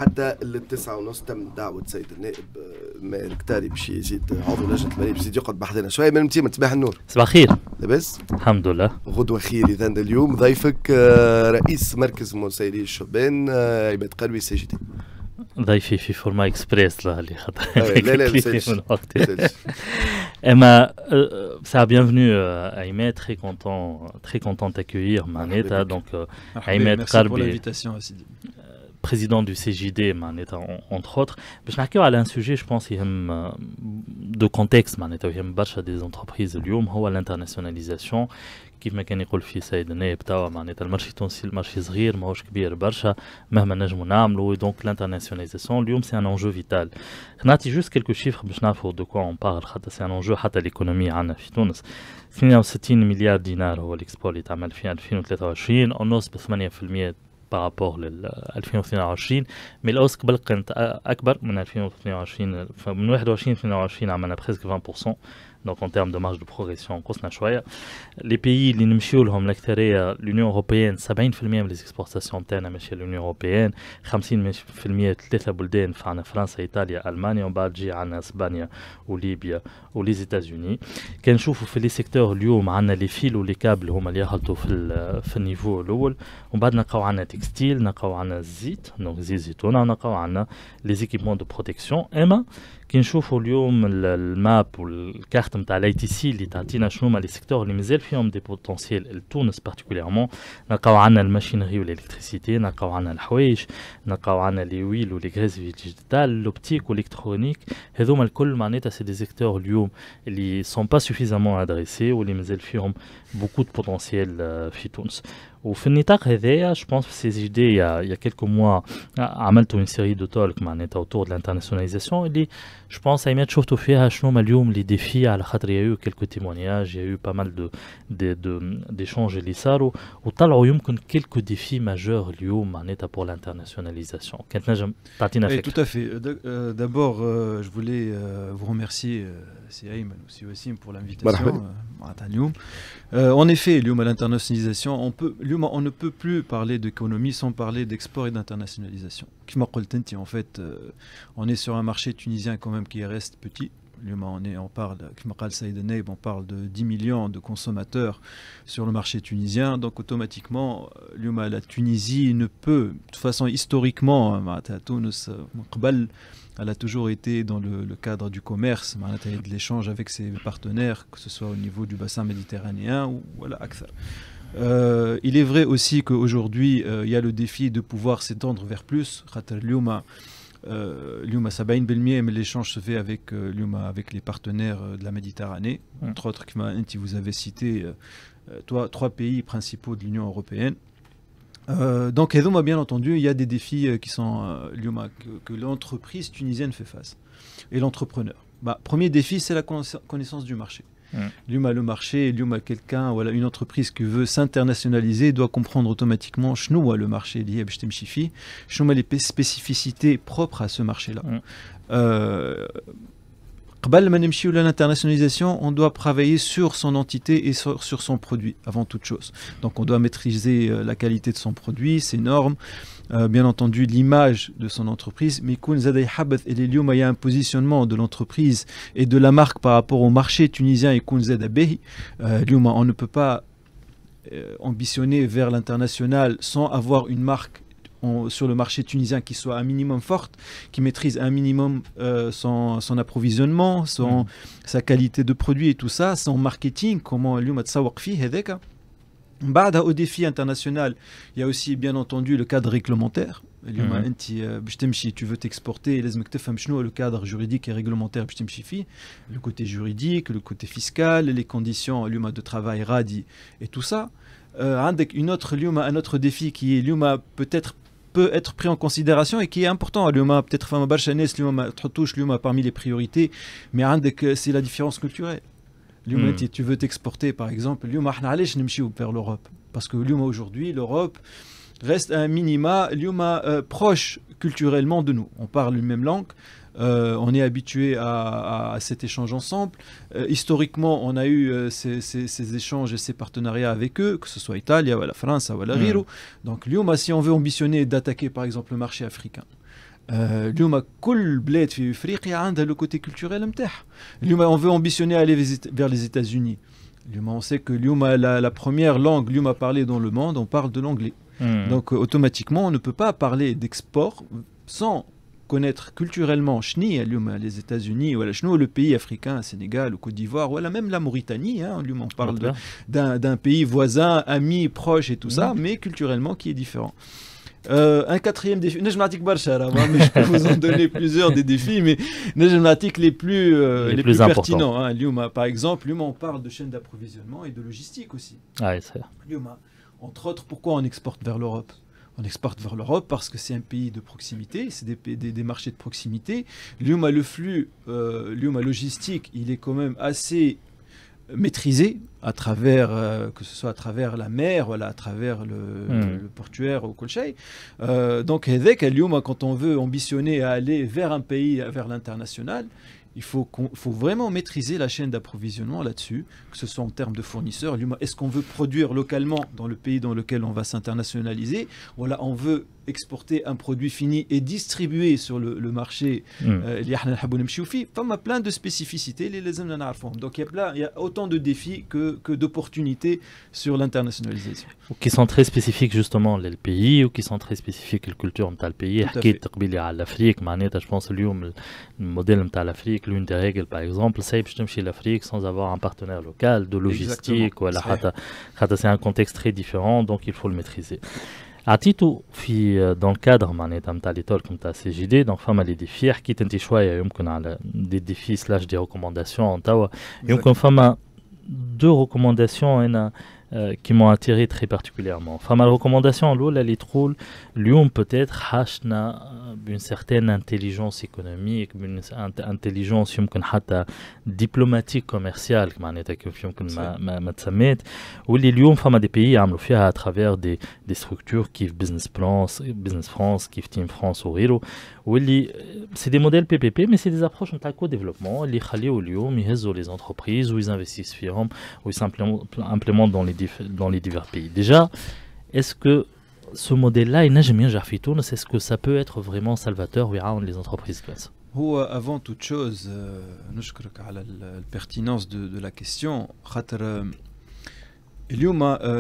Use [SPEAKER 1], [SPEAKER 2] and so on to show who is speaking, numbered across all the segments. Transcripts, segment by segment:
[SPEAKER 1] حتى التسعة ونص تم دعوة سيد النائب ماهر كتاري باش يزيد عضو لجنة المالية باش يزيد يقعد بحذنا شوية من متيمة صباح النور.
[SPEAKER 2] صباح الخير.
[SPEAKER 1] لاباس؟
[SPEAKER 2] الحمد لله.
[SPEAKER 1] غدوة خير إذا اليوم ضيفك رئيس مركز مسيري الشبان عماد قلبي سي جي تي.
[SPEAKER 2] ضيفي في فورما اكسبريس لا اللي خاطر
[SPEAKER 1] لا لا
[SPEAKER 2] من وقت. اما ça bienvenue Ahmed, très content d'accueillir Maneta donc Ahmed
[SPEAKER 3] Merci pour l'invitation Sidi.
[SPEAKER 2] Président du CJD Maneta entre autres. باش نحكيو على un sujet je pense يهم de contexte معناتها يهم برشا des entreprises اليوم هو l'internationalisation. كيف ما كان يقول في سيد النائب توا معناتها المارشي التونسي المارشي صغير ماهوش كبير برشا مهما نجمو نعملو دونك لانترناسيوناليزاسيون اليوم سي ان انجو فيتال. نعطي جوست كيلكو شيفر باش نعرفوا دو كوا اون بارل خاطر سي ان انجو حتى ليكونومي عندنا في تونس. 62 مليار دينار هو الاكسبور اللي تعمل في 2023 ونص ب 8% بارابور لل 2022 مي الاوس قبل كانت اكبر من 2022 من 21 2022 عملنا بريسك 20%. Donc en termes de marge de progression, les pays qui nous l'Union européenne, 70% des exportations internes à l'Union européenne, 50% de بلدان فعنا فرنسا إيطاليا ألمانيا ومن بعد جي عنا إسبانيا وليبيا وليز إيتازوني. كنشوفوا في لي سيكتور اليوم عنا لي فيل ولي كابل هما اللي يخلطوا في النيفو الأول ومن بعد نلقاو عنا تكستيل نلقاو عنا الزيت دونك زيت زيتونة ونلقاو عنا لي زيكيبمون دو بروتيكسيون. اما كي نشوفوا اليوم الماب والكارت نتاع الاي تي سي اللي تعطينا شنو هما لي سيكتور اللي مازال فيهم دي بوتونسيال لتونس بارتيكوليرمون. نلقاو عندنا الماشينري والالكتريسيتي نلقاو عندنا الحوايج نلقاو عندنا لي ويل ولي غريز فيجيتال لوبتيك والكترونيك هذوما الكل معناتها سي دي سيكتور اليوم اللي سون با سوفيزامون ادريسي واللي مازال فيهم بوكو دو بوتونسيال في تونس. وفي النطاق هذايا جو بونس في سي جي دي يا كيلكو موا عملتوا اون سيري دو تولك معناتها اوتور دو لانترناسيوناليزاسيون اللي جو بونس ايمات شفتوا فيها شنو هما اليوم لي ديفي على خاطر يا يو كيلكو تيمونياج يا يو با مال دو ديشونج اللي صاروا وطلعوا يمكن كيلكو ديفي ماجور اليوم معناتها بور لانترناسيوناليزاسيون. كانت نجم تعطينا فكره؟
[SPEAKER 3] Tout à fait. D'abord, je voulais vous remercier, Siaïm et aussi Wassim, pour l'invitation. En effet, à l'internationalisation, on ne peut plus parler d'économie sans parler d'export et d'internationalisation. En fait, on est sur un marché tunisien quand même qui reste petit. On parle, on parle de 10 millions de consommateurs sur le marché tunisien, donc automatiquement, la Tunisie ne peut, de toute façon historiquement, elle a toujours été dans le cadre du commerce, de l'échange avec ses partenaires, que ce soit au niveau du bassin méditerranéen ou voilà, il est vrai aussi qu'aujourd'hui, il y a le défi de pouvoir s'étendre vers plus. Mais l'échange se fait avec les partenaires de la Méditerranée, entre autres, vous avez cité trois pays principaux de l'Union européenne. Donc, bien entendu, il y a des défis qui sont que l'entreprise tunisienne fait face et l'entrepreneur. Premier défi, c'est la connaissance du marché. Le marché, quelqu'un, voilà, une entreprise qui veut s'internationaliser doit comprendre automatiquement le marché lié à les spécificités propres à ce marché-là. L'internationalisation, on doit travailler sur son entité et sur son produit avant toute chose. Donc on doit maîtriser la qualité de son produit, ses normes, bien entendu l'image de son entreprise, mais il y a un positionnement de l'entreprise et de la marque par rapport au marché tunisien et on ne peut pas ambitionner vers l'international sans avoir une marque sur le marché tunisien qui soit un minimum forte, qui maîtrise un minimum son approvisionnement, sa qualité de produit et tout ça, son marketing, comment au défi international, il y a aussi bien entendu le cadre réglementaire. Tu veux t'exporter, le cadre juridique et réglementaire, le côté juridique, le côté fiscal, les conditions de travail radi et tout ça. Un autre défi qui est peut être pris en considération et qui est important. Peut-être parmi les priorités, mais c'est la différence culturelle. Tu veux t'exporter par exemple, vers l'Europe. Parce que aujourd'hui, l'Europe reste un minima proche culturellement de nous. On parle une même langue. On est habitué à cet échange ensemble. Historiquement, on a eu ces échanges et ces partenariats avec eux, que ce soit Italie, ou la France, ou la Riro. Donc, si on veut ambitionner d'attaquer par exemple le marché africain, اليوم كل بلاد في افريقيا عندها le côté culturel نتاعها. اليوم on veut ambitionner aller vers les États-Unis. اليوم on sait que اليوم la première langue اليوم parlée dans le monde, on parle de l'anglais. Donc automatiquement on ne peut pas parler d'export sans connaître culturellement les États-Unis ou le pays africain, Sénégal ou Côte d'Ivoire ou même la Mauritanie, hein, on parle d'un pays voisin, ami, proche et tout ça, mais culturellement qui est différent. Un quatrième défi, je peux vous en donner plusieurs des défis, mais les plus pertinents. Hein. Par exemple, on parle de chaîne d'approvisionnement et de logistique aussi.
[SPEAKER 2] Ah, c'est ça.
[SPEAKER 3] Entre autres, pourquoi on exporte vers l'Europe? On exporte vers l'Europe parce que c'est un pays de proximité, c'est des marchés de proximité. Le flux logistique, il est quand même assez maîtrisé à travers, que ce soit à travers la mer, voilà, à travers le portuaire ou Kolchay. Donc, quand on veut ambitionner à aller vers un pays, vers l'international, il faut vraiment maîtriser la chaîne d'approvisionnement là-dessus, que ce soit en termes de fournisseurs. Est-ce qu'on veut produire localement dans le pays dans lequel on va s'internationaliser? Voilà, on veut exporter un produit fini et distribuer sur le marché. Il y a plein de spécificités. Donc il y a autant de défis que d'opportunités sur l'internationalisation.
[SPEAKER 2] Qui sont très spécifiques justement les pays ou qui sont très spécifiques la culture de le pays. L'Afrique, je pense le modèle de l'Afrique, l'une des règles par exemple, c'est de l'Afrique sans avoir un partenaire local, de logistique. Voilà, c'est un contexte très différent, donc il faut le maîtriser. عطيتو في dans le cadre معناتها نتاع ليتول نتاع سي جي دي دونك فما لي ديفي حكيت انت شويه يمكن على دي ديفي سلاش دي ريكومونداسيون توا يمكن فما دو ريكومونداسيون هنا qui m'ont attiré très particulièrement. Enfin, ma recommandation, elle est trop, Lyon peut-être hachna une certaine intelligence économique, une intelligence diplomatique commerciale, ما تسميت, واللي اليوم فما des pays عملوا فيها à travers des structures qui Business France, qui Team France ou غيره, واللي c'est des modèles PPP, mais c'est des approches en co-développement اللي يخليوا اليوم يهزوا les entreprises où ils investissent فيهم, où ils implémentent dans les divers pays. Déjà, est-ce que ce modèle-là, est-ce que ça peut être vraiment salvateur pour les entreprises?
[SPEAKER 3] Avant toute chose, نشكرك على pertinence de la question.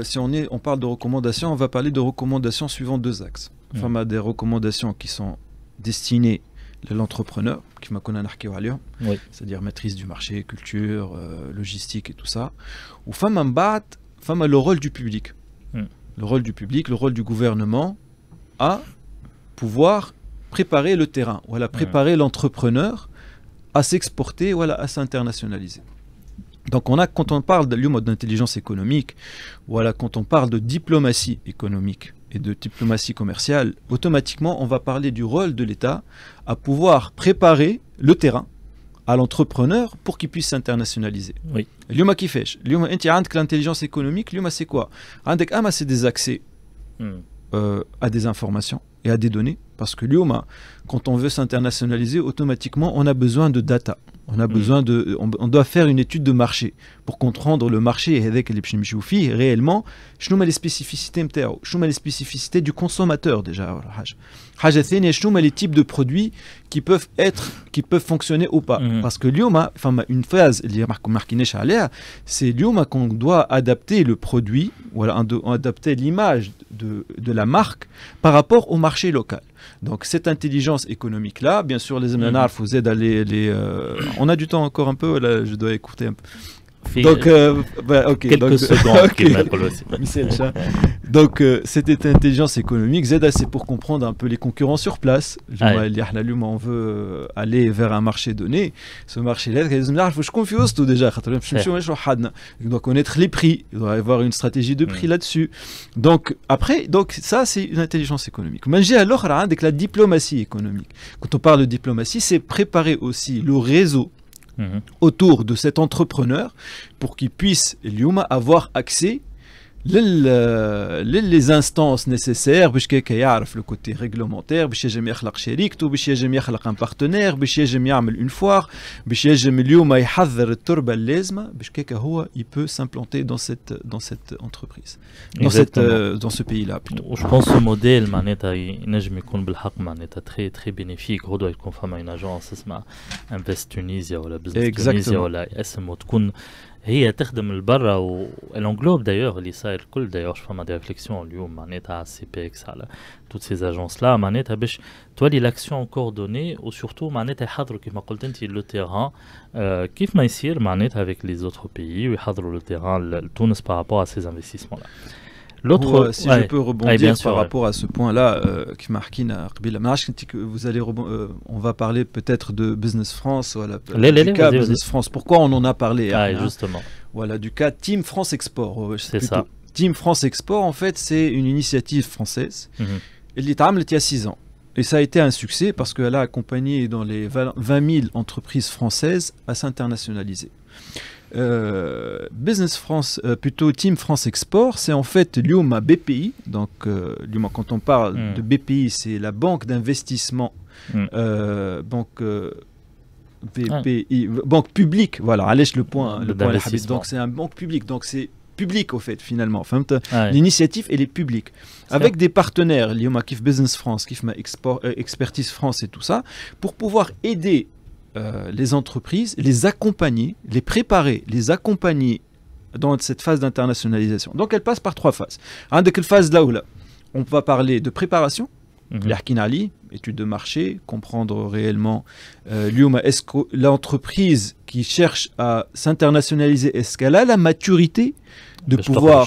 [SPEAKER 3] Si on parle de recommandations, on va parler de recommandations suivant deux axes. Enfin, des recommandations qui sont destinées à l'entrepreneur, c'est-à-dire maîtrise du marché, culture, logistique et tout ça. Ou le rôle du public. Le rôle du public, le rôle du gouvernement à pouvoir préparer le terrain, voilà, préparer l'entrepreneur à s'exporter, voilà, à s'internationaliser. Donc quand on parle d'intelligence économique, voilà, quand on parle de diplomatie économique et de diplomatie commerciale, automatiquement on va parler du rôle de l'État à pouvoir préparer le terrain à l'entrepreneur pour qu'il puisse s'internationaliser.
[SPEAKER 2] Oui.
[SPEAKER 3] L'intelligence économique, c'est quoi? C'est des accès à des informations et à des données. Parce que quand on veut s'internationaliser, automatiquement, on a besoin de data. On doit faire une étude de marché pour comprendre le marché et avec réellement, les spécificités du consommateur déjà. Les types de produits qui peuvent fonctionner ou pas. Parce que une phase, c'est qu'on doit adapter le produit, voilà, adapter l'image de la marque par rapport au marché local. Donc cette intelligence économique-là, bien sûr, les MNR, vous aident à on a du temps encore un peu, là, je dois écouter un peu. Donc,
[SPEAKER 2] quelques secondes.
[SPEAKER 3] Donc, cette intelligence économique, Z, c'est pour comprendre un peu les concurrents sur place. On veut aller vers un marché donné. Ce marché-là, je confuse tout déjà. Il doit connaître les prix. Il doit avoir une stratégie de prix là-dessus. Donc, ça, c'est une intelligence économique. Mais j'ai alors avec la diplomatie économique. Quand on parle de diplomatie, c'est préparer aussi le réseau autour de cet entrepreneur pour qu'il puisse avoir accès les instances nécessaires باش كيكا يعرف le côté réglementaire باش يجم يخلق شركته باش يجم يخلق un partenaire باش يجم يعمل une foire باش يجم اليوم يحضر التربة اللازمة باش كيكا هو il peut s'implanter dans cette entreprise dans ce pays là plutôt.
[SPEAKER 2] Je pense ce modèle معناتها ينجم يكون بالحق معناتها très très bénéfique هو يكون فما une agence اسمها Invest Tunisia ولا Business Tunisia ولا اسم وتكون هي تخدم البرا و l'englobe d'ailleurs اللي صاير الكل d'ailleurs je فما des réflexions اليوم معناتها على CPX على toutes ces agences là معناتها باش تولي l'action coordonnée و surtout معناتها يحضروا كيف ما قلت انت le terrain كيف ما يصير معناتها avec les autres pays ويحضروا le terrain لتونس par rapport à ces investissements là.
[SPEAKER 3] L'autre, si je peux rebondir par rapport à ce point-là, qui marque vous allez on va parler peut-être de Business France, voilà, du cas Business France. Pourquoi on en a parlé
[SPEAKER 2] justement.
[SPEAKER 3] Voilà, du cas Team France Export.
[SPEAKER 2] C'est ça.
[SPEAKER 3] Team France Export, en fait, c'est une initiative française. Elle est il y a 6 ans. Et ça a été un succès parce qu'elle a accompagné dans les 20 000 entreprises françaises à s'internationaliser. Business France, plutôt Team France Export, c'est en fait l'IOMA BPI. Donc, quand on parle de BPI, c'est la banque d'investissement, banque publique. Voilà, allège le point. Donc, c'est une banque publique. Donc, c'est public au fait finalement. Enfin, l'initiative elle est publique avec des partenaires, l'IOMA Kif Business France, Kif Expertise France et tout ça, pour pouvoir aider les entreprises, les accompagner, les préparer, les accompagner dans cette phase d'internationalisation. Donc elle passe par 3 phases. Avec la phase là où on va parler de préparation, étude de marché, comprendre réellement est-ce que l'entreprise qui cherche à s'internationaliser, est-ce qu'elle a la maturité de pouvoir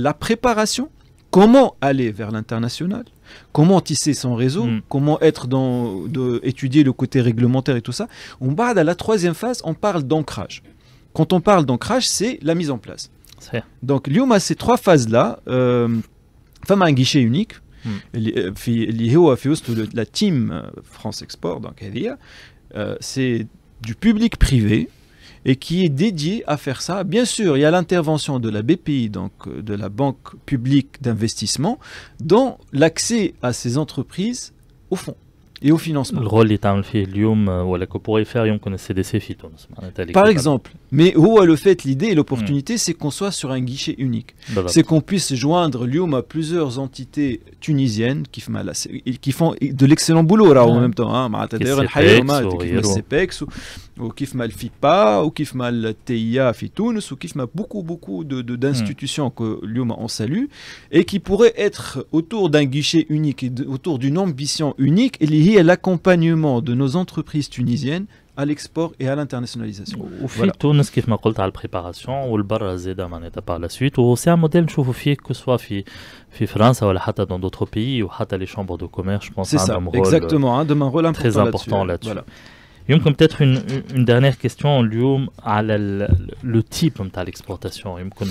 [SPEAKER 3] la préparation, comment aller vers l'international, comment tisser son réseau, comment être étudier le côté réglementaire et tout ça. À la 3e phase, on parle d'ancrage. Quand on parle d'ancrage, c'est la mise en place. Donc, l'IOMA, ces 3 phases-là, femme un guichet unique, la team France Export, donc c'est du public privé et qui est dédié à faire ça. Bien sûr, il y a l'intervention de la BPI, donc de la Banque publique d'investissement, dans l'accès à ces entreprises au fonds et au financement.
[SPEAKER 2] Le rôle est que pourrait faire CDC Fitons.
[SPEAKER 3] Par exemple, mais le fait, l'idée et l'opportunité, c'est qu'on soit sur un guichet unique. C'est qu'on puisse joindre l'IOM à plusieurs entités tunisiennes qui font de l'excellent boulot là, en même temps. D'ailleurs, CPEX, ou Kifma le FIPA, ou Kifma le TIA Fitounes, ou Kifma beaucoup d'institutions que l'IOM en salue, et qui pourraient être autour d'un guichet unique, et autour d'une ambition unique, et liée à l'accompagnement de nos entreprises tunisiennes à l'export et à l'internationalisation.
[SPEAKER 2] وفي تونس كيف ما قلت على البريباراسيون والبرا زاده معناتها par la suite وسي ان موديل نشوفوا فيه que soit في فرنسا ولا حتى dans d'autres pays وحتى les chambres de commerce je pense
[SPEAKER 3] عندهم rôle
[SPEAKER 2] très important là-dessus. يمكن peut-être une dernière question اليوم على le type نتاع l'exportation يمكن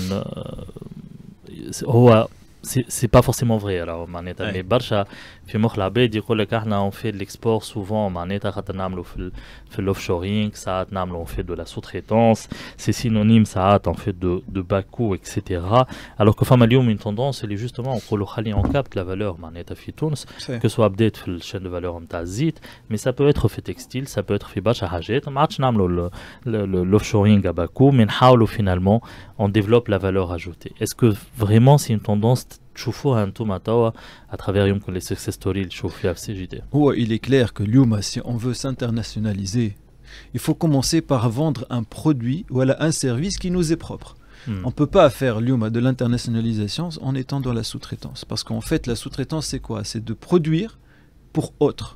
[SPEAKER 2] هو c'est pas forcément vrai alors معناتها mais برشا في مخ العباد يقول لك احنا on fait de l'export souvent معناتها خاطر نعملوا في l'offshoring ساعات نعملوا on fait de la sous-traitance c'est synonyme ساعات on fait de bas coût etc alors que فما اليوم une tendance اللي justement نقولوا خلي on capte la valeur معناتها في تونس que soit بدات في الشين de valeur نتاع الزيت mais ça peut être في textile ça peut être في برشا حاجات ما عادش نعملوا l'offshoring à bas coût mais نحاولوا finalement on développe la valeur ajoutée. Est-ce que vraiment c'est une tendance تشوفوها انتم توا à travers يمكن les success stories اللي تشوفوا فيها في CGD؟
[SPEAKER 3] Il est clair que اليوم si on veut s'internationaliser, il faut commencer par vendre un produit ou un service qui nous est propre. On ne peut pas faire l'IOMA de l'internationalisation en étant dans la sous-traitance. Parce qu'en fait, la sous-traitance, c'est quoi? C'est de produire pour autres.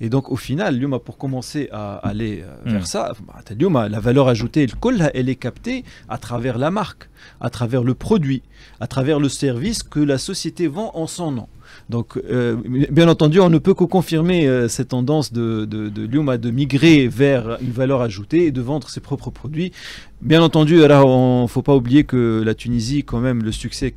[SPEAKER 3] Et donc, au final, l'IOMA, pour commencer à aller vers ça, l'IOMA, la valeur ajoutée, elle est captée à travers la marque, à travers le produit, à travers le service que la société vend en son nom. Donc, bien entendu, on ne peut que confirmer cette tendance de Lyuma de migrer vers une valeur ajoutée et de vendre ses propres produits. Bien entendu, il ne faut pas oublier que la Tunisie, quand même, le succès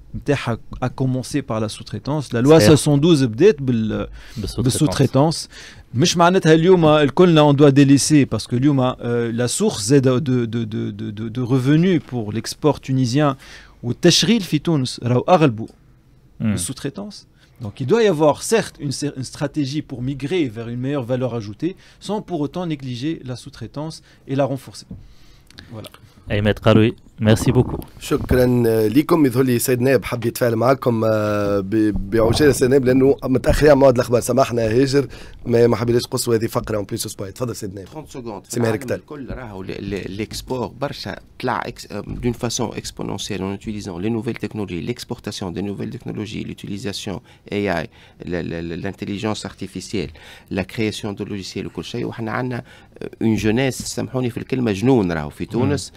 [SPEAKER 3] a commencé par la sous-traitance. La loi 72 بدات بالsous-traitance. مش معناتها اليوم الكلنا on doit délaisser parce que اليوم la source de revenus pour l'export tunisien والتشغيل في تونس راهو أغلبه sous-traitance. Donc il doit y avoir certes une stratégie pour migrer vers une meilleure valeur ajoutée sans pour autant négliger la sous-traitance et la renforcer. Voilà.
[SPEAKER 2] Ahmed Karoui, merci beaucoup.
[SPEAKER 1] شكرا لكم. يظهر لي سيد نائب حب يتفاعل معكم بعجاله سيد نائب لانه متاخرين على موعد الاخبار. سامحنا هاجر ما حبيناش نقصوا هذه فقره اون بليس اسبوع. تفضل سيد نائب.
[SPEAKER 4] 30 سكوند.
[SPEAKER 1] سي ركتال
[SPEAKER 4] الكل راهو l'export برشا طلع d'une façon exponentielle en utilisant les nouvelles technologies, l'exportation des nouvelles technologies, l'utilisation AI, l'intelligence artificielle, la création de logiciels وكل شيء. وحنا عندنا une jeunesse سامحوني في الكلمه جنون راهو في تونس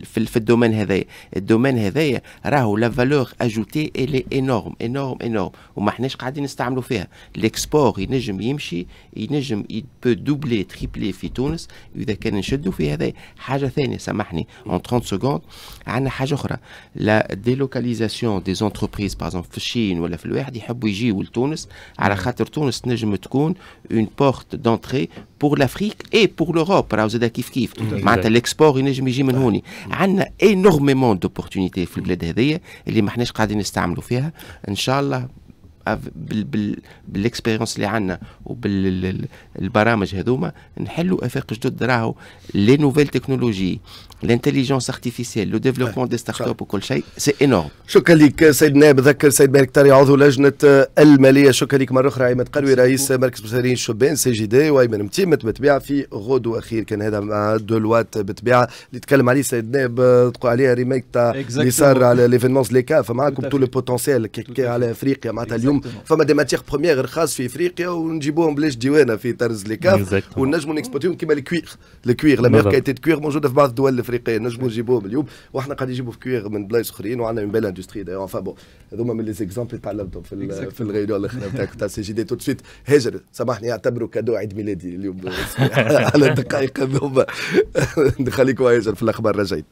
[SPEAKER 4] في الدومين هذايا. الدومين هذايا راهو لا فالور اجوتي الي انورم وما احناش قاعدين نستعملوا فيها. الاكسبور ينجم يمشي ينجم يبو دوبلي تريبلي في تونس اذا كان نشدوا في هذا. حاجه ثانيه سامحني اون 30 سكوند. عندنا حاجه اخرى لا ديلوكاليزاسيون دي زونتربريز باغ في الصين ولا في الواحد يحبوا يجيوا لتونس على خاطر تونس نجم تكون اون بورت دونتري بور لافريك اي بور لوروب. راهو زاد كيف معناتها الاكسبور ينجم يجي من هوني. عندنا انورميمون دوبورتونيتي في البلاد هذيا اللي ما احناش قاعدين نستعملوا فيها. ان شاء الله بالاكسبيرينس اللي عندنا وبالبرامج هذوما نحلوا افاق جدد. راهو لي نوفيل تكنولوجي الانتليجنس ارتيفيسيال لو ديفلوبمون دي ستارت اب وكل شيء سي انورم.
[SPEAKER 1] شكرا لك سيد نائب. ذكر سيد مالك تاري عضو لجنه الماليه. شكرا لك مره اخرى. عماد قروي رئيس مركز مسارين الشبان سي جي دي. وايمن متيمت بالطبيعه في غدوه اخير كان هذا مع دولوات بالطبيعه اللي تكلم عليه سيد نائب. تقول عليها ريميك تاع اللي صار على ليفينمونس ليكا. فمعكم طول البوتنسيال كي على افريقيا معناتها اليوم فما دي ماتيغ بروميير رخاص في افريقيا ونجيبوهم بلاش ديوانا في طرز ليكاف ونجموا نكسبورتيهم كيما الكوير لا ميغ كايتي كوير موجوده في بعض الدول الافريقيه. نجموا نجيبوهم اليوم وحنا قاعدين نجيبوا في كوير من بلايص اخرين وعندنا من بال اندستري دايوغ. فا بون هذوما من لي زيكزامبل اللي تعلمتهم في الغيريون الاخرى تاع سي جي دي. تو سويت هاجر سامحني اعتبروا كادو عيد ميلادي اليوم على الدقائق هذوما. نخليكم هاجر في الاخبار رجعت.